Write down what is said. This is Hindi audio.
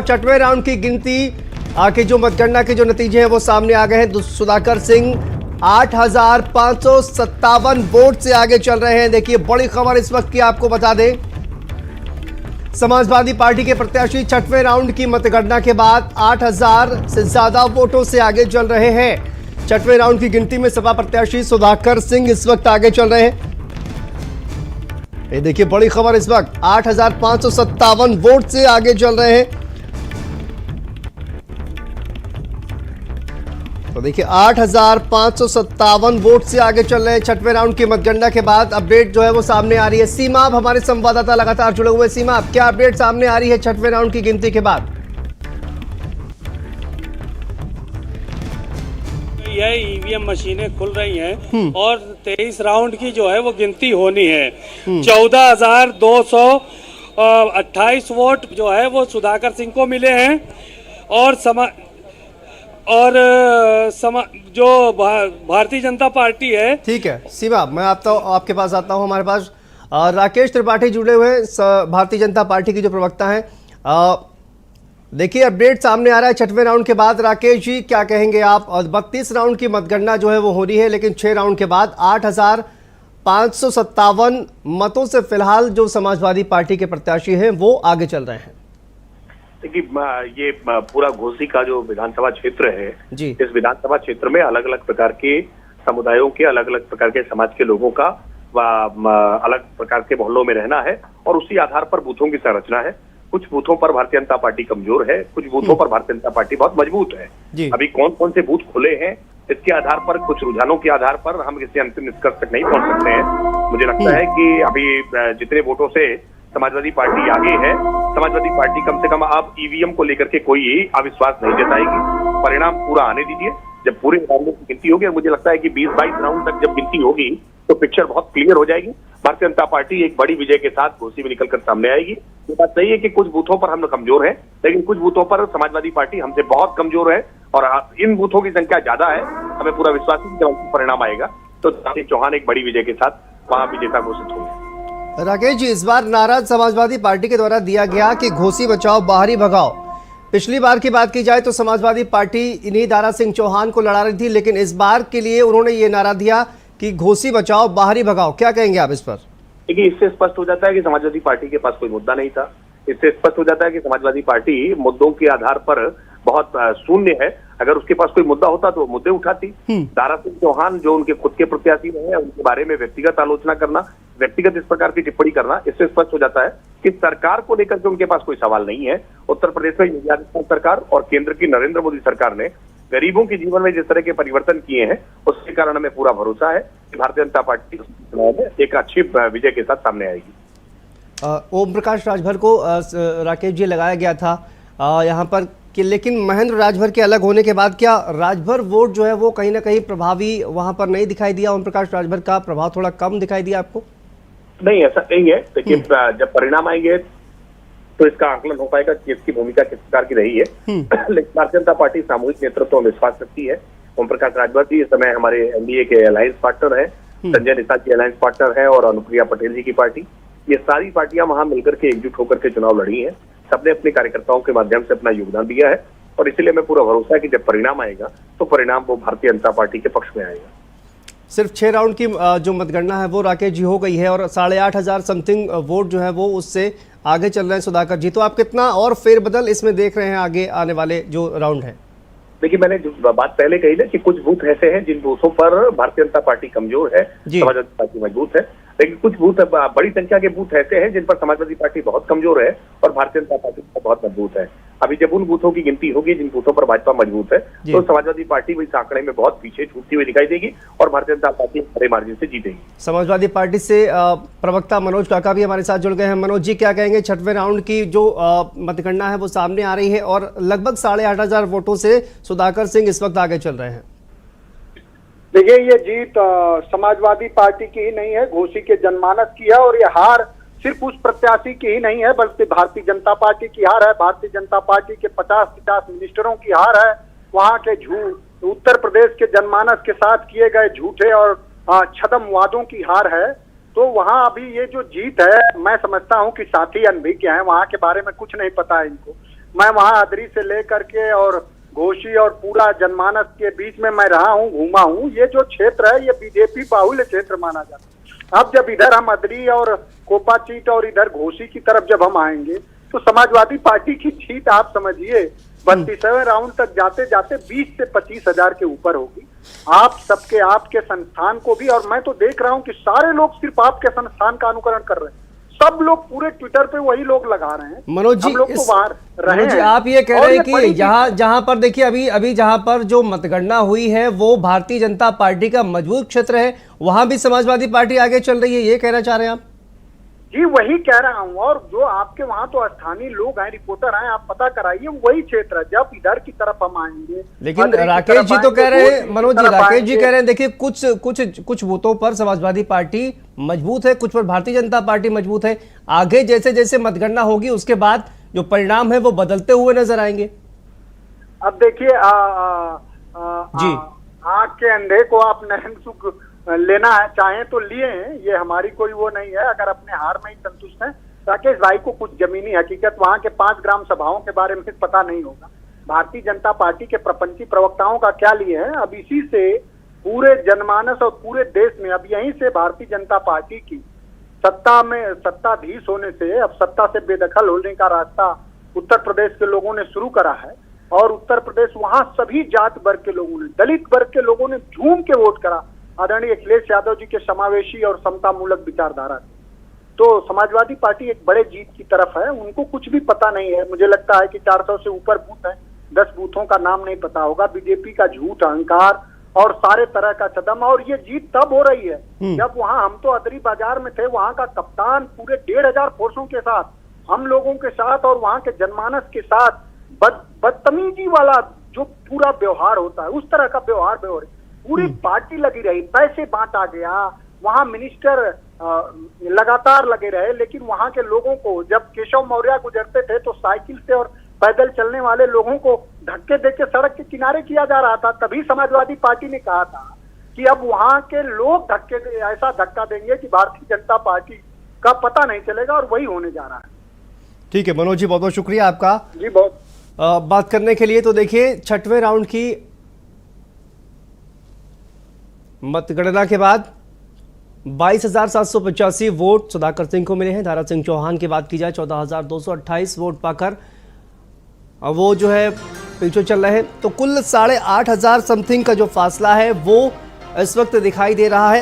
छठवें राउंड की गिनती के जो मतगणना के जो नतीजे हैं वो सामने आ गए हैं। सुधाकर सिंह 8,557 वोट से आगे चल रहे हैं। देखिए बड़ी खबर इस वक्त की आपको बता दें, समाजवादी पार्टी के प्रत्याशी छठवें राउंड की मतगणना के बाद 8,000 से ज्यादा वोटों से आगे चल रहे हैं। छठवें राउंड की गिनती में सपा प्रत्याशी सुधाकर सिंह इस वक्त आगे चल रहे हैं। ये देखिए बड़ी खबर इस वक्त 8,557 वोट से आगे चल रहे हैं। तो देखिए 8,557 वोट से आगे चल रहे हैं छठवें राउंड की मतगणना के बाद। अपडेट जो है वो सामने आ रही है। सीमा अब हमारे संवाददाता लगातार जुड़े हुए। सीमा अब क्या अपडेट सामने आ रही है छठवें राउंड की गिनती के बाद? यह ईवीएम मशीनें खुल रही हैं और 23 राउंड की जो है वो गिनती होनी है। 14,228 वोट जो है वो सुधाकर सिंह को मिले हैं और जो भारतीय जनता पार्टी है। ठीक है सीमा, मैं आपके पास आता हूं। हमारे पास राकेश त्रिपाठी जुड़े हुए हैं, भारतीय जनता पार्टी की जो प्रवक्ता हैं। देखिए अपडेट सामने आ रहा है छठवें राउंड के बाद। राकेश जी क्या कहेंगे आप? और 32 राउंड की मतगणना जो है वो हो रही है, लेकिन 6 राउंड के बाद 8,557 मतों से फिलहाल जो समाजवादी पार्टी के प्रत्याशी हैं वो आगे चल रहे हैं। देखिए ये पूरा घोसी का जो विधानसभा क्षेत्र है जी, इस विधानसभा क्षेत्र में अलग अलग प्रकार के समुदायों के, अलग अलग प्रकार के समाज के लोगों का अलग प्रकार के मोहल्लों में रहना है और उसी आधार पर बूथों की संरचना है। कुछ बूथों पर भारतीय जनता पार्टी कमजोर है, कुछ बूथों पर भारतीय जनता पार्टी बहुत मजबूत है। अभी कौन कौन से बूथ खुले हैं इसके आधार पर, कुछ रुझानों के आधार पर हम किसी अंतिम निष्कर्ष तक नहीं पहुंच सकते हैं। मुझे लगता है कि अभी जितने वोटों से समाजवादी पार्टी आगे है, समाजवादी पार्टी कम से कम अब ईवीएम को लेकर के कोई अविश्वास नहीं जताएगी। परिणाम पूरा आने दीजिए, जब पूरे राउंड की गिनती होगी, मुझे लगता है कि 20-22 राउंड तक जब गिनती होगी तो पिक्चर बहुत क्लियर हो जाएगी। भारतीय जनता पार्टी एक बड़ी विजय के साथ घोसी में निकलकर सामने आएगी। ये बात सही है कि कुछ बूथों पर हम लोग कमजोर हैं, लेकिन कुछ बूथों पर समाजवादी पार्टी हमसे बहुत कमजोर है और इन बूथों की संख्या ज्यादा है। हमें पूरा विश्वास है कि जब परिणाम आएगा तो चौहान एक बड़ी विजय के साथ वहां विजेता घोषित होंगे। राकेश जी, इस बार नारा समाजवादी पार्टी के द्वारा दिया गया कि घोसी बचाओ बाहरी भगाओ। पिछली बार की बात की जाए तो समाजवादी पार्टी इन्हीं दारा सिंह चौहान को लड़ा रही थी, लेकिन इस बार के लिए उन्होंने ये नारा दिया कि घोसी बचाओ बाहरी भगाओ। क्या कहेंगे आप इस पर? देखिए इससे स्पष्ट हो जाता है कि समाजवादी पार्टी के पास कोई मुद्दा नहीं था। इससे स्पष्ट हो जाता है कि समाजवादी पार्टी मुद्दों के आधार पर बहुत शून्य है। अगर उसके पास कोई मुद्दा होता तो वो मुद्दे उठाती। दारा सिंह चौहान जो उनके खुद के प्रत्याशी रहे हैं, उनके बारे में व्यक्तिगत आलोचना करना, व्यक्तिगत इस प्रकार की टिप्पणी करना, इससे स्पष्ट हो जाता है कि सरकार को लेकर के उनके पास कोई सवाल नहीं है। उत्तर प्रदेश में योगी आदित्यनाथ सरकार और केंद्र की नरेंद्र मोदी सरकार ने गरीबों के जीवन में जिस तरह के परिवर्तन किए हैं, उसके कारण हमें पूरा भरोसा है कि भारतीय जनता पार्टी एक अच्छी विजय के साथ सामने आएगी। ओम प्रकाश राजभर को राकेश जी लगाया गया था यहाँ पर कि, लेकिन महेंद्र राजभर के अलग होने के बाद क्या राजभर वोट जो है वो कहीं ना कहीं प्रभावी वहां पर नहीं दिखाई दिया? ओम प्रकाश राजभर का प्रभाव थोड़ा कम दिखाई दिया आपको? नहीं, ऐसा नहीं है। देखिए जब परिणाम आएंगे तो इसका आकलन हो पाएगा कि इसकी भूमिका किस प्रकार की रही है। लेकिन भारतीय जनता पार्टी सामूहिक नेतृत्व में विश्वास रखती है। ओम प्रकाश राजभर जी इस समय हमारे एनडीए के अलायंस पार्टनर है, संजय निषाद जी अलायंस पार्टनर है और अनुप्रिया पटेल जी की पार्टी। ये सारी पार्टियां वहां मिलकर के एकजुट होकर के चुनाव लड़ी है। सबने अपने कार्यकर्ताओं के माध्यम से अपना योगदान दिया है और इसीलिए मैं पूरा भरोसा है कि जब परिणाम आएगा तो परिणाम वो भारतीय जनता पार्टी के पक्ष में आएगा। सिर्फ 6 राउंड की जो मतगणना है वो राकेश जी हो गई है और 8,500 समथिंग वोट जो है वो उससे आगे चल रहे हैं सुधाकर जी। तो आप कितना और फेरबदल इसमें देख रहे हैं आगे आने वाले जो राउंड है? देखिए मैंने जो बात पहले कही ना कि कुछ बूथ ऐसे हैं जिन बूथों पर भारतीय जनता पार्टी कमजोर है, समाजवादी पार्टी मजबूत है, लेकिन कुछ बूथ बड़ी संख्या के बूथ ऐसे हैं जिन पर समाजवादी पार्टी बहुत कमजोर है और भारतीय जनता पार्टी बहुत मजबूत है। अभी जब उन बूथों की गिनती होगी जिन बूथों पर भाजपा मजबूत है तो समाजवादी पार्टी इस आंकड़े में बहुत पीछे छूटती हुई दिखाई देगी और भारतीय जनता पार्टी बड़े मार्जिन से जीतेगी। समाजवादी पार्टी से प्रवक्ता मनोज काका भी हमारे साथ जुड़ गए हैं। मनोज जी क्या कहेंगे? छठवें राउंड की जो मतगणना है वो सामने आ रही है और लगभग 8,500 वोटों से सुधाकर सिंह इस वक्त आगे चल रहे हैं। देखिए ये जीत समाजवादी पार्टी की ही नहीं है, घोसी के जनमानस की है और ये हार सिर्फ उस प्रत्याशी की ही नहीं है बल्कि भारतीय जनता पार्टी की हार है। भारतीय जनता पार्टी के 50-50 मिनिस्टरों की हार है। वहां के उत्तर प्रदेश के जनमानस के साथ किए गए झूठे और छद्म वादों की हार है। तो वहां अभी ये जो जीत है, मैं समझता हूं कि साथी अनभिज्ञ हैं, वहां के बारे में कुछ नहीं पता है इनको। मैं वहां अदरी से लेकर के और घोसी और पूरा जनमानस के बीच में मैं रहा हूं, घूमा हूं। ये जो क्षेत्र है ये बीजेपी बाहुल्य क्षेत्र माना जाता है। अब जब इधर हम अदरी और कोपाचीट और इधर घोसी की तरफ जब हम आएंगे तो समाजवादी पार्टी की जीत आप समझिए 32वें राउंड तक जाते जाते 20 से 25 हजार के ऊपर होगी। आप सबके आपके संस्थान को भी, और मैं तो देख रहा हूं कि सारे लोग सिर्फ आपके संस्थान का अनुकरण कर रहे हैं। सब लोग पूरे ट्विटर पे वही लोग लगा रहे हैं। मनोज जी, हम लोग तो बाहर रहे हैं। आप ये कह रहे हैं कि जहां पर देखिए अभी जहां पर जो मतगणना हुई है वो भारतीय जनता पार्टी का मजबूत क्षेत्र है, वहां भी समाजवादी पार्टी आगे चल रही है, ये कहना चाह रहे हैं आप? जी वही कह रहा हूँ। और जो आपके वहां तो स्थानीय लोग हैं, रिपोर्टर हैं, आप पता कराइए, वही क्षेत्र है। जब इधर की तरफ हम आएंगे, लेकिन राकेश जी तो कह रहे हैं, मनोज जी, राकेश जी कह रहे हैं देखिए कुछ बूथों पर समाजवादी पार्टी मजबूत है, कुछ पर भारतीय जनता पार्टी मजबूत है। आगे जैसे जैसे मतगणना होगी उसके बाद जो परिणाम है वो बदलते हुए नजर आएंगे। अब देखिए जी, आंख के अंधे को आप नयन सुख लेना है चाहें तो लिए हैं, ये हमारी कोई वो नहीं है। अगर अपने हार में ही संतुष्ट हैं, राकेश भाई को कुछ जमीनी हकीकत वहां के 5 ग्राम सभाओं के बारे में पता नहीं होगा। भारतीय जनता पार्टी के प्रपंची प्रवक्ताओं का क्या लिए है, अब इसी से पूरे जनमानस और पूरे देश में, अब यहीं से भारतीय जनता पार्टी की सत्ताधीश होने से अब सत्ता से बेदखल होने का रास्ता उत्तर प्रदेश के लोगों ने शुरू करा है। और उत्तर प्रदेश वहां सभी जात वर्ग के लोगों ने, दलित वर्ग के लोगों ने झूम के वोट करा आदरणीय अखिलेश यादव जी के समावेशी और समता मूलक विचारधारा। तो समाजवादी पार्टी एक बड़े जीत की तरफ है। उनको कुछ भी पता नहीं है। मुझे लगता है कि 400 से ऊपर बूथ हैं, 10 बूथों का नाम नहीं पता होगा। बीजेपी का झूठ, अहंकार और सारे तरह का चदम। और ये जीत तब हो रही है जब वहां, हम तो अदरी बाजार में थे, वहां का कप्तान पूरे 1500 फोर्सों के साथ, हम लोगों के साथ और वहां के जनमानस के साथ बदतमीजी वाला जो पूरा व्यवहार होता है, उस तरह का व्यवहार पूरी पार्टी लगी रही। पैसे बांटा गया, वहां मिनिस्टर लगातार लगे रहे। लेकिन वहां के लोगों को, जब केशव मौर्य गुजरते थे तो साइकिल से और पैदल चलने वाले लोगों को धक्के देके सड़क के किनारे किया जा रहा था। तभी समाजवादी पार्टी ने कहा था कि अब वहां के लोग ऐसा धक्का देंगे कि भारतीय जनता पार्टी का पता नहीं चलेगा, और वही होने जा रहा है। ठीक है मनोज जी, बहुत बहुत शुक्रिया आपका जी बहुत बात करने के लिए। तो देखिए 6वें राउंड की मतगणना के बाद 22,785 वोट सुधाकर सिंह को मिले हैं। दारा सिंह चौहान की बात की जाए 14,228 वोट पाकर वो जो है पीछे चल रहे हैं। तो कुल 8,500 समथिंग का जो फासला है वो इस वक्त दिखाई दे रहा है।